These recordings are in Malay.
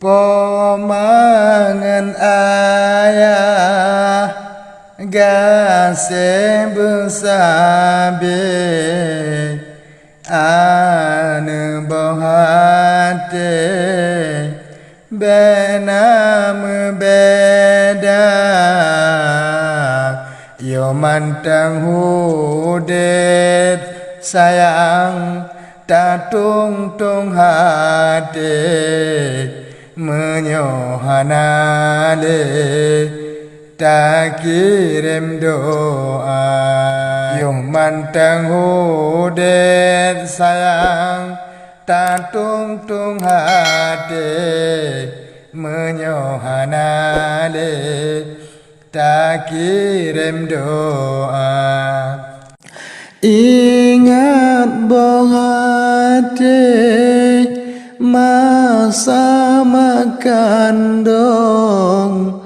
Pomangan ayah gase besabe ane bohate benam beda yo mantang hudet sayang tatung tung hati menyohanale tak kirim doa yo mantang hudet sayang tatung tung hati menyohanale tak kirim doa ingat bohate masa makan dong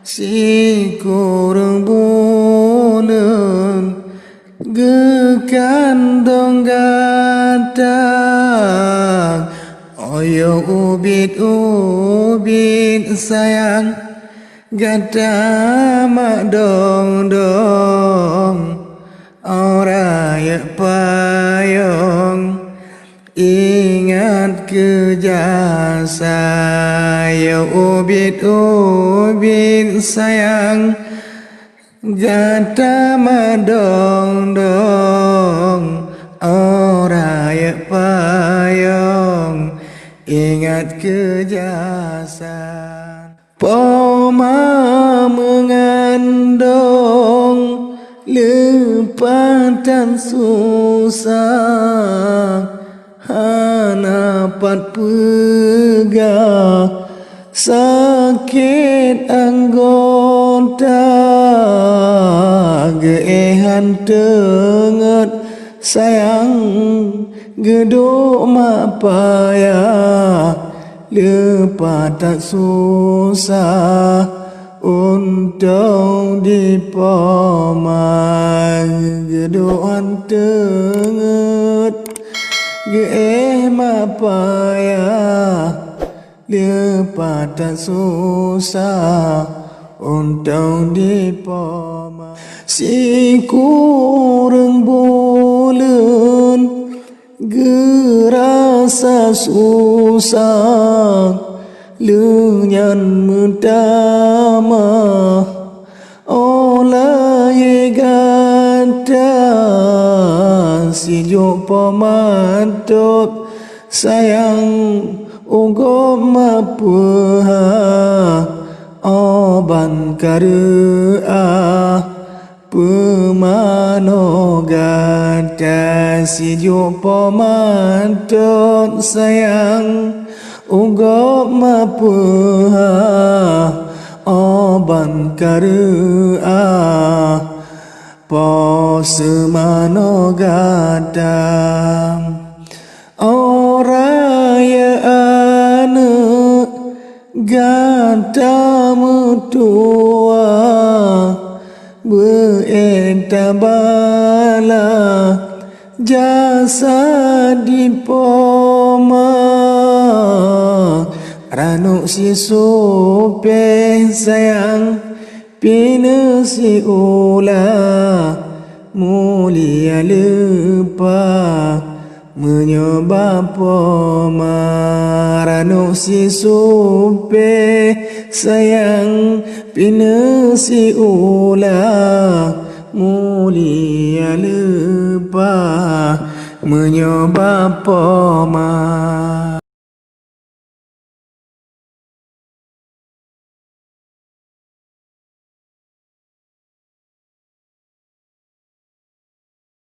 si kurang bulan gekandong gadang oyo ubit sayang gada mak dong dong ora ya payung ingat ke jasa ya ubit sayang gada madong dong ora ya payung ingat ke jasa poma mengandung lepatan susah hanapat pegah sakit anggota geehan tenget sayang geduk mak payah lepas tak susah untuk dipomang gedukan tenget geeh mak payah lepas tak susah untuk dipomang si kurang bulan gerasa susah lenyan mendama oleh gada si jopo mantuk sayang ugo mapuha oban karua pemano gada si jopo mantuk sayang ugo mapuha oban karua po semano gadam ora ya ane gadam tua beentabala jasa dipoma ranu si sope sayang pina si ula mulia lupa menyoba poma ranu si sope sayang pina si ula mulia lupa menyoba poma